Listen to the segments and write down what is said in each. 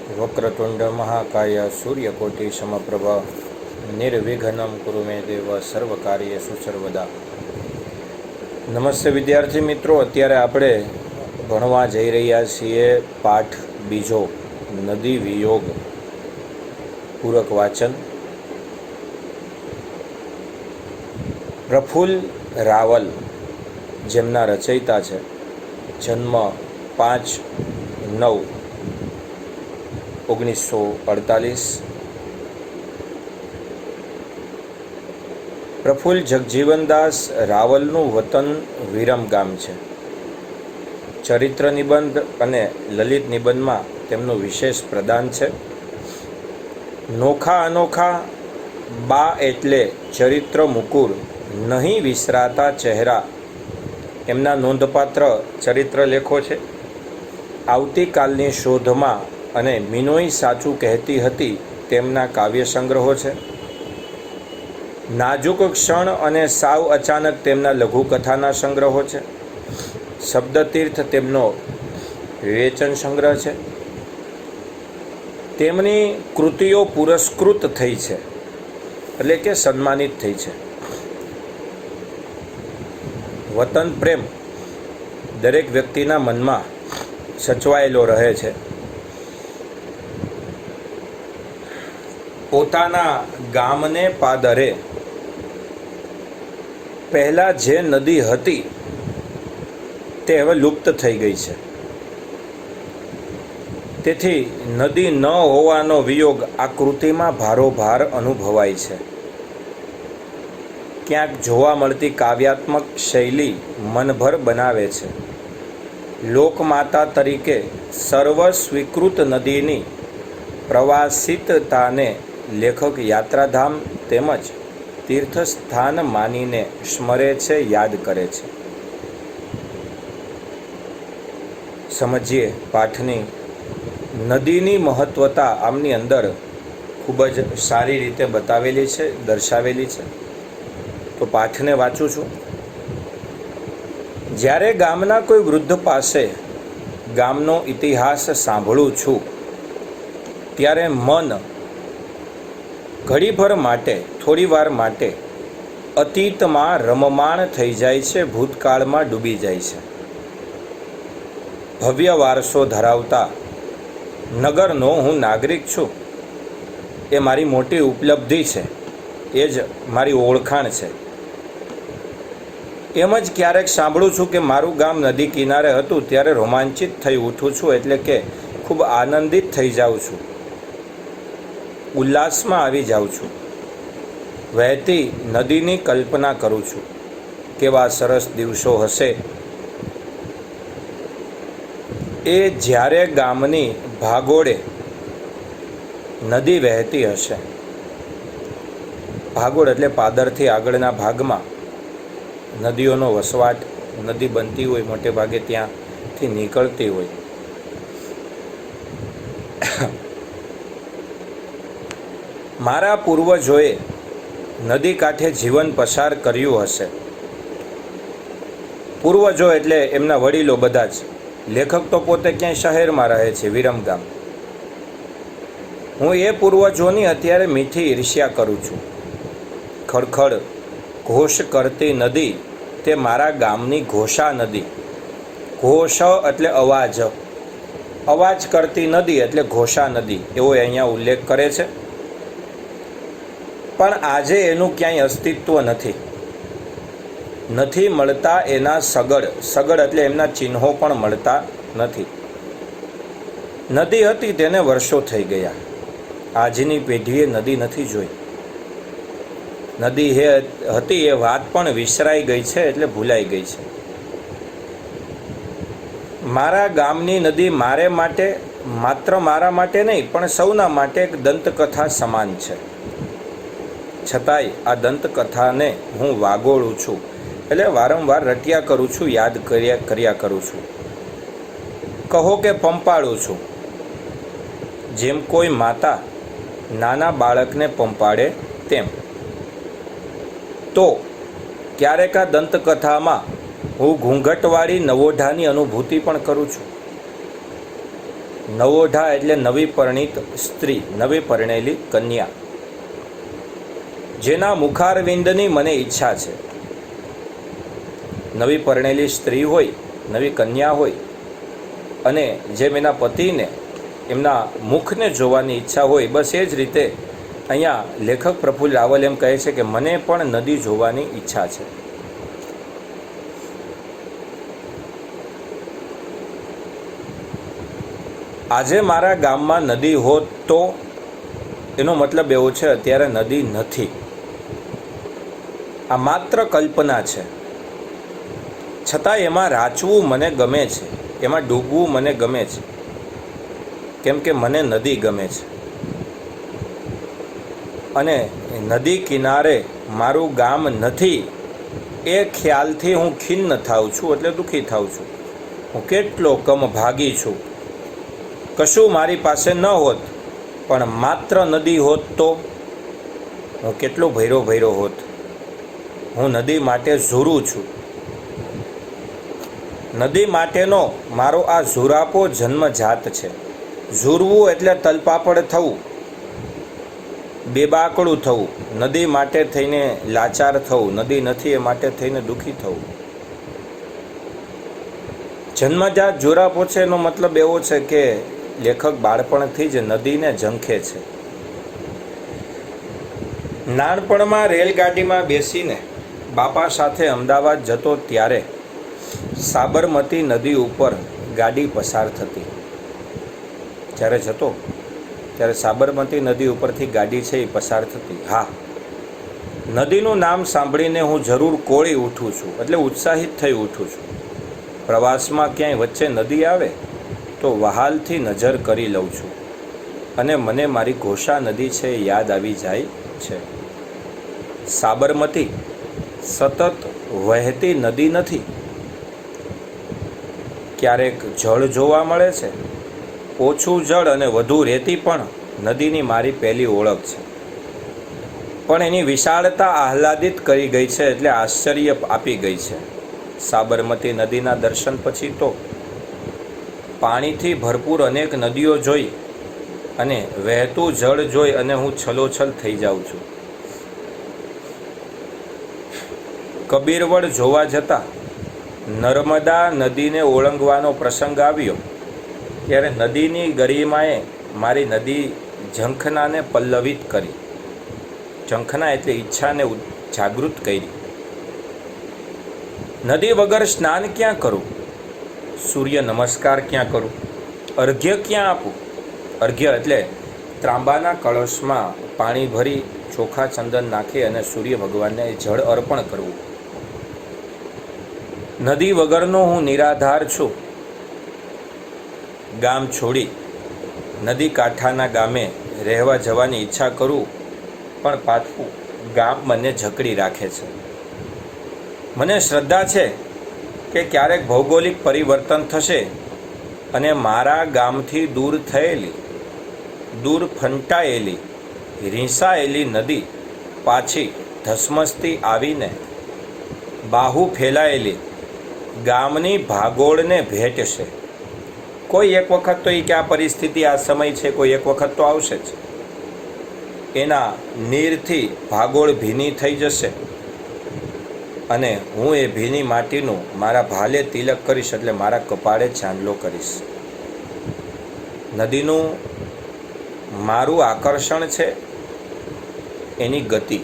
વક્રતુંડ મહાકાય સૂર્યકોટિ સમપ્રભ નિર્વિઘ્નમ કુરુ મે દેવ સર્વકાર્યેષુ સર્વદા. નમસ્તે વિદ્યાર્થી મિત્રો, અત્યારે આપણે ભણવા જઈ રહ્યા છીએ પાઠ બીજો, નદી વિયોગ. પૂરક વાચન. પ્રફુલ્લ રાવલ જેમના રચયિતા છે, જન્મ 5/9/1948. પ્રફુલ્લ જગજીવનદાસ રાવલનું વતન વિરમગામ છે. ચરિત્ર નિબંધ અને લલિત નિબંધમાં તેમનું વિશેષ પ્રદાન છે. નોખા અનોખા બા એટલે ચરિત્ર મુકુર નહીં વિસરાતા ચહેરા એમના નોંધપાત્ર ચરિત્ર લેખો છે. આવતીકાલની શોધમાં અને મિનોઈ સાચું કહેતી હતી તેમના કાવ્ય સંગ્રહો છે. નાજુક ક્ષણ અને સાવ અચાનક તેમના લઘુકથાના સંગ્રહો છે. શબ્દતીર્થ તેમનો વિવેચન સંગ્રહ છે. તેમની કૃતિઓ પુરસ્કૃત થઈ છે, એટલે કે સન્માનિત થઈ છે. વતન પ્રેમ દરેક વ્યક્તિના મનમાં સચવાયેલો રહે છે. પોતાના ગામને પાદરે પહેલાં જે નદી હતી તે હવે લુપ્ત થઈ ગઈ છે. તેથી નદી ન હોવાનો વિયોગ આ કૃતિમાં ભારોભાર અનુભવાય છે. ક્યાંક જોવા મળતી કાવ્યાત્મક શૈલી મનભર બનાવે છે. લોકમાતા તરીકે સર્વ સ્વીકૃત નદીની પ્રવાસિતતાને લેખક યાત્રાધામ તેમજ તીર્થસ્થાન માનીને સ્મરે છે, યાદ કરે છે. સમજીએ પાઠની નદીની મહત્વતા આમની અંદર ખૂબ જ સારી રીતે બતાવેલી છે, દર્શાવેલી છે. તો પાઠને વાંચું છું. જ્યારે ગામના કોઈ વૃદ્ધ પાસે ગામનો ઇતિહાસ સાંભળું છું ત્યારે મન ઘડીભર માટે, થોડીવાર માટે અતીતમાં રમમાણ થઈ જાય છે, ભૂતકાળમાં ડૂબી જાય છે. ભવ્ય વારસો ધરાવતા નગરનો હું નાગરિક છું એ મારી મોટી ઉપલબ્ધિ છે, એ જ મારી ઓળખાણ છે. એમ જ ક્યારેક સાંભળું છું કે મારું ગામ નદી કિનારે હતું ત્યારે રોમાંચિત થઈ ઉઠું છું, એટલે કે ખૂબ આનંદિત થઈ જાઉં છું, ઉલ્લાસમાં આવી જાઉં છું. વહેતી નદીની કલ્પના કરું છું. કેવા સરસ દિવસો હશે એ જ્યારે ગામની ભાગોળે નદી વહેતી હશે. ભાગોળ એટલે પાદરથી આગળના ભાગમાં નદીઓનો વસવાટ, નદી બનતી હોય, મોટે ભાગે ત્યાંથી નીકળતી હોય. મારા પૂર્વજોએ નદી કાંઠે જીવન પસાર કર્યું હશે. પૂર્વજો એટલે એમના વડીલો બધા જ. લેખક તો પોતે ક્યાંય શહેરમાં રહે છે, વિરમગામ. હું એ પૂર્વજોની અત્યારે મીઠી ઈર્ષ્યા કરું છું. ખડખડ ઘોષ કરતી નદી તે મારા ગામની ઘોષા નદી. ઘોષ એટલે અવાજ, અવાજ કરતી નદી એટલે ઘોષા નદી, એવો અહીંયા ઉલ્લેખ કરે છે. પણ આજે એનું ક્યાંય અસ્તિત્વ નથી. નથી મળતા એના સગડ. સગડ એટલે એમના ચિહ્નો પણ મળતા નથી. નદી હતી તેને વર્ષો થઈ ગયા. આજની પેઢીએ નદી નથી જોઈ. નદી હતી એ વાત પણ વિસરાઈ ગઈ છે, એટલે ભૂલાઈ ગઈ છે. મારા ગામની નદી મારે માટે, માત્ર મારા માટે નહીં પણ સૌના માટે એક દંતકથા સમાન છે. છતાંય આ દંતકથાને હું વાગોળું છું, એટલે વારંવાર રટ્યા કરું છું, યાદ કર્યા કરું છું. કહો કે પંપાળું છું, જેમ કોઈ માતા નાના બાળકને પંપાડે તેમ. તો ક્યારેક આ દંતકથામાં હું ઘૂંઘટવાળી નવોઢાની અનુભૂતિ પણ કરું છું. નવોઢા એટલે નવી પરિણીત સ્ત્રી, નવી પરણેલી કન્યા, જેના મુખારવિંદની મને ઈચ્છા છે. નવી પરણેલી સ્ત્રી હોય, નવી કન્યા હોય અને જેમ એના પતિને એમના મુખને જોવાની ઈચ્છા હોય, બસ એ જ રીતે અહીંયા લેખક પ્રફુલ્લ રાવલ એમ કહે છે કે મને પણ નદી જોવાની ઈચ્છા છે. આજે મારા ગામમાં નદી હોત તો, એનો મતલબ એવો છે અત્યારે નદી નથી. આ માત્ર કલ્પના છે, છતાં એમાં રાચવું મને ગમે છે, એમાં ડૂબવું મને ગમે છે, કેમ કે મને નદી ગમે છે. અને નદી કિનારે મારું ગામ નથી એ ખ્યાલથી હું ખિન્ન થાઉં છું, એટલે દુઃખી થાઉં છું. હું કેટલો કમ ભાગી છું. કશું મારી પાસે ન હોત, પણ માત્ર નદી હોત તો હું કેટલો ભૈરો હોત. હું નદી માટે ઝૂરું છું. નદી માટેનો મારો આ ઝુરાપો જન્મજાત છે. ઝૂરવું એટલે તલપાપડ થવું, બેબાકડું થવું, નદી માટે થઈને લાચાર થવું, નદી નથી એ માટે થઈને દુઃખી થવું. જન્મજાત ઝુરાપો છે એનો મતલબ એવો છે કે લેખક બાળપણથી જ નદીને ઝંખે છે. નાનપણમાં રેલગાડીમાં બેસીને બાપા સાથે અમદાવાદ જતો ત્યારે સાબરમતી નદી ઉપર ગાડી પસાર થતી. જ્યારે જતો ત્યારે સાબરમતી નદી ઉપરથી ગાડી છે એ પસાર થતી. હા, નદીનું નામ સાંભળીને હું જરૂર કોળી ઉઠું છું, એટલે ઉત્સાહિત થઈ ઉઠું છું. પ્રવાસમાં ક્યાંય વચ્ચે નદી આવે તો વહાલથી નજર કરી લઉં છું અને મને મારી ઘોષા નદી છે એ યાદ આવી જાય છે. સાબરમતી સતત વહેતી નદી નથી. ક્યારેક જળ જોવા મળે છે, ઓછું જળ અને વધુ રેતી પણ નદીની મારી પહેલી ઓળખ છે. પણ એની વિશાળતા આહલાદિત કરી ગઈ છે, એટલે આશ્ચર્ય આપી ગઈ છે. સાબરમતી નદીના દર્શન પછી તો પાણીથી ભરપૂર અનેક નદીઓ જોઈ અને વહેતું જળ જોઈ અને હું છલોછલ થઈ જાઉં છું. કબીરવડ જોવા જતા નર્મદા નદીને ઓળંગવાનો પ્રસંગ આવ્યો ત્યારે નદીની ગરિમાએ મારી નદી ઝંખનાને પલ્લવિત કરી. ઝંખના એટલે ઈચ્છાને જાગૃત કરી. નદી વગર સ્નાન ક્યાં કરું? સૂર્ય નમસ્કાર ક્યાં કરું? અર્ઘ્ય ક્યાં આપું? અર્ઘ્ય એટલે ત્રાંબાના કળશમાં પાણી ભરી ચોખા ચંદન નાખી અને સૂર્ય ભગવાનને જળ અર્પણ કરવું. નદી વગરનો હું નિરાધાર છું. ગામ છોડી નદી કાંઠાના ગામે રહેવા જવાની ઈચ્છા કરું, પણ પાછું ગામ મને જકડી રાખે છે. મને શ્રદ્ધા છે કે ક્યારેક ભૌગોલિક પરિવર્તન થશે અને મારા ગામથી દૂર થયેલી, દૂર ફંટાયેલી, રીસાયેલી નદી પાછી ધસમસતી આવીને બાહુ ફેલાયેલી ગામની ભાગોળને ભેટશે. કોઈ એક વખત તો એ કે આ પરિસ્થિતિ, આ સમય છે, કોઈ એક વખત તો આવશે જ. એના નીરથી ભાગોળ ભીની થઈ જશે અને હું એ ભીની માટીનું મારા ભાલે તિલક કરીશ, એટલે મારા કપાળે ચાંદલો કરીશ. નદીનું મારું આકર્ષણ છે એની ગતિ.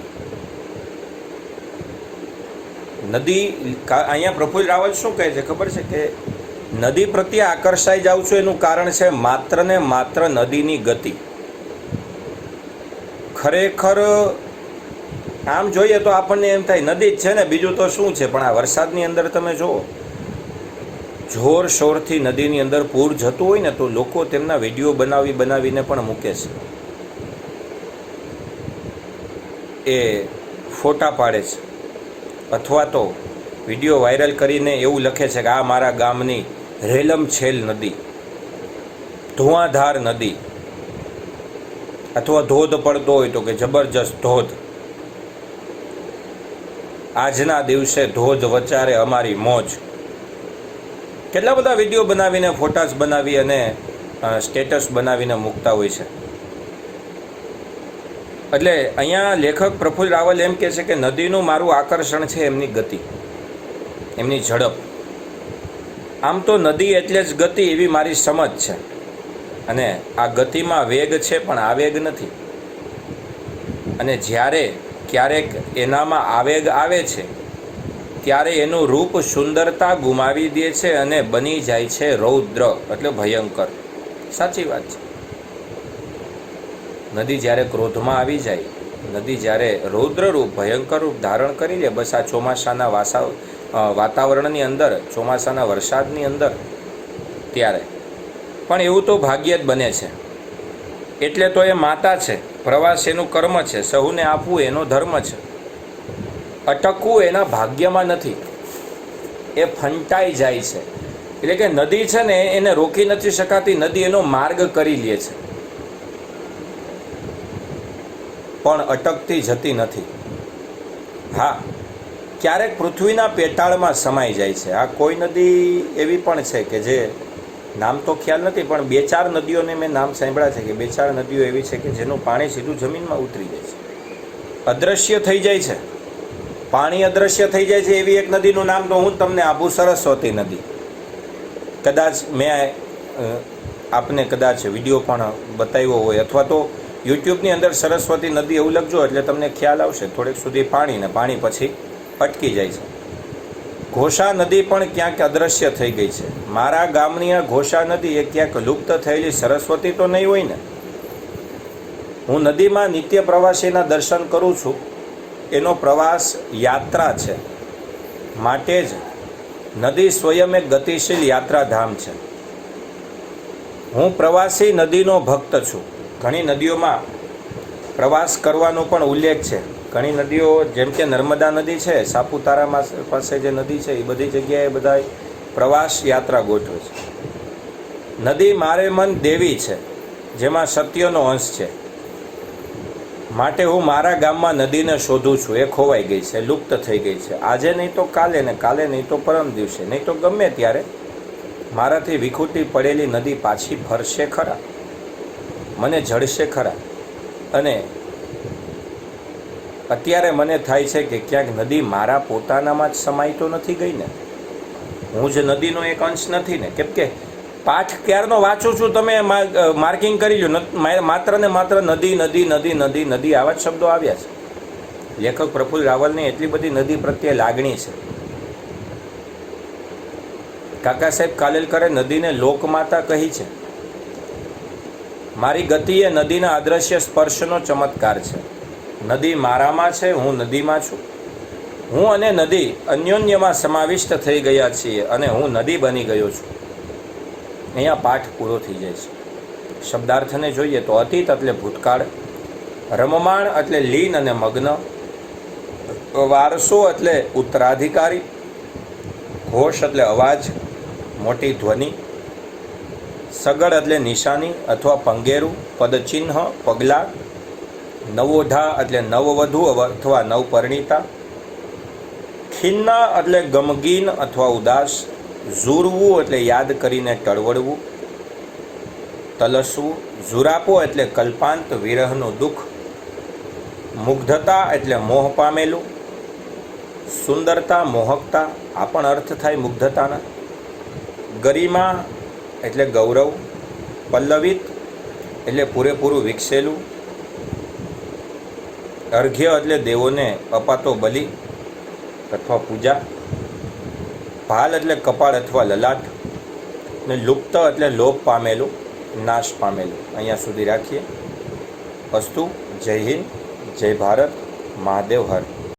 નદી અહીંયા પ્રફુલ્લ રાવલ શું કહે છે ખબર છે કે નદી પ્રત્યે આકર્ષાઈ જાઉં છું એનું કારણ છે માત્ર ને માત્ર નદીની ગતિ. ખરેખર આમ જોઈએ તો આપણને એમ થાય નદી જ છે ને, બીજું તો શું છે. પણ આ વરસાદની અંદર તમે જુઓ, જોર શોરથી નદીની અંદર પૂર જતું હોય ને તો લોકો તેમના વિડીયો બનાવીને પણ મૂકે છે, એ ફોટા પાડે છે, અથવા તો વિડીયો વાયરલ કરીને એવું લખે છે કે આ મારા ગામની રેલમછેલ નદી, ધુઆધાર નદી, અથવા ધોધ પડતો હોય તો કે જબરજસ્ત ધોધ, આજના દિવસે ધોધ વચારે અમારી મોજ. કેટલા બધા વિડીયો બનાવીને ફોટાસ બનાવી અને સ્ટેટસ બનાવીને મૂકતા હોય છે. એટલે અહીંયા લેખક પ્રફુલ્લ રાવલ એમ કહે છે કે નદીનું મારું આકર્ષણ છે એમની ગતિ, એમની ઝડપ. આમ તો નદી એટલે જ ગતિ એવી મારી સમજ છે, અને આ ગતિમાં વેગ છે પણ આવેગ નથી. અને જ્યારે ક્યારેક એનામાં આવેગ આવે છે ત્યારે એનું રૂપ સુંદરતા ગુમાવી દે છે અને બની જાય છે રૌદ્ર એટલે ભયંકર. સાચી વાત છે. નદી જ્યારે ક્રોધમાં આવી જાય, નદી જ્યારે રૌદ્ર રૂપ ભયંકર રૂપ ધારણ કરી લે, બસ આ ચોમાસાના વાતાવરણની અંદર, ચોમાસાના વરસાદની અંદર ત્યારે. પણ એવું તો ભાગ્ય જ બને છે. એટલે તો એ માતા છે, પ્રવાસ એનું કર્મ છે, સહુને આપવું એનો ધર્મ છે. અટકવું એના ભાગ્યમાં નથી, એ ફંટાઈ જાય છે. એટલે કે નદી છે ને એને રોકી નથી શકાતી, નદી એનો માર્ગ કરી લે છે પણ અટકતી જતી નથી. હા, ક્યારેક પૃથ્વીના પેટાળમાં સમાઈ જાય છે. આ કોઈ નદી એવી પણ છે કે જે નામ તો ખ્યાલ નથી, પણ 2-4 નદીઓને મેં નામ સાંભળ્યા છે કે 2-4 નદીઓ એવી છે કે જેનું પાણી સીધું જમીનમાં ઉતરી જાય છે, અદૃશ્ય થઈ જાય છે, પાણી અદૃશ્ય થઈ જાય છે. એવી એક નદીનું નામ તો હું તમને આપું, સરસ્વતી નદી. કદાચ મેં આપને કદાચ વિડીયો પણ બતાવ્યો હોય, અથવા તો યુટ્યુબની અંદર સરસ્વતી નદી એવું લખજો એટલે તમને ખ્યાલ આવશે. થોડેક સુધી પાણી ને પાણી પછી અટકી જાય છે. ઘોષા નદી પણ ક્યાંક અદૃશ્ય થઈ ગઈ છે. મારા ગામની આ ઘોષા નદી એ ક્યાંક લુપ્ત થયેલી સરસ્વતી તો નહીં હોય ને. હું નદીમાં નિત્ય પ્રવાસીના દર્શન કરું છું. એનો પ્રવાસ યાત્રા છે, માટે જ નદી સ્વયં એક ગતિશીલ યાત્રાધામ છે. હું પ્રવાસી નદીનો ભક્ત છું. ઘણી નદીઓમાં પ્રવાસ કરવાનો પણ ઉલ્લેખ છે. ઘણી નદીઓ જેમ કે નર્મદા નદી છે, સાપુતારામાં પાસે જે નદી છે, એ બધી જગ્યાએ બધા પ્રવાસ યાત્રા ગોઠવે છે. નદી મારે મન દેવી છે, જેમાં સત્યનો અંશ છે. માટે હું મારા ગામમાં નદીને શોધું છું. એ ખોવાઈ ગઈ છે, લુપ્ત થઈ ગઈ છે. આજે નહીં તો કાલે, ને કાલે નહીં તો પરમ દિવસે, નહીં તો ગમે ત્યારે મારાથી વિખૂટી પડેલી નદી પાછી ફરશે ખરા, મને જડશે ખરા. અને અત્યારે મને થાય છે કે ક્યાંક નદી મારા પોતાનામાં જ સમાઈ તો નથી ગઈ ને. હું જ નદીનો એક અંશ નથી ને. કેમ કે પાઠ ક્યારનો વાંચું છું, તમે માર્કિંગ કરી લો, માત્ર ને માત્ર નદી નદી નદી નદી નદી આવા જ શબ્દો આવ્યા છે. લેખક પ્રફુલ્લ રાવલની એટલી બધી નદી પ્રત્યે લાગણી છે. કાકા સાહેબ કાલેલકરે નદીને લોકમાતા કહી છે. મારી ગતિ એ નદીના અદ્રશ્ય સ્પર્શનો ચમત્કાર છે. નદી મારામાં છે, હું નદીમાં છું. હું અને નદી અન્યોન્યમાં સમાવિષ્ટ થઈ ગયા છીએ અને હું નદી બની ગયો છું. અહીંયા પાઠ પૂરો થઈ જાય છે. શબ્દાર્થને જોઈએ તો અતીત એટલે ભૂતકાળ, રમમાણ એટલે લીન અને મગ્ન, વારસો એટલે ઉત્તરાધિકારી, ઘોષ એટલે અવાજ, મોટી ધ્વનિ, સગડ એટલે નિશાની અથવા પંગેરું, પદચિહ્ન, પગલાં, નવોઢા એટલે નવવધુ અથવા નવપરિણીતા, ખિન્ના એટલે ગમગીન અથવા ઉદાસ, ઝૂરવું એટલે યાદ કરીને ટળવળવું, તલસવું, ઝુરાપો એટલે કલ્પાંત વિરહનું દુઃખ, મુગ્ધતા એટલે મોહ પામેલું, સુંદરતા મોહકતા, આ પણ અર્થ થાય મુગ્ધતાના, ગરિમા એટલે ગૌરવ, પલ્લવિત એટલે પૂરેપૂરું વિકસેલું, અર્ઘ્ય એટલે દેવોને અપાતો બલિ અથવા પૂજા, ભાલ એટલે કપાળ અથવા લલાટ, ને લુપ્ત એટલે લોપ પામેલું, નાશ પામેલું. અહીંયા સુધી રાખીએ. અસ્તુ. જય હિન્દ, જય ભારત, મહાદેવ હર.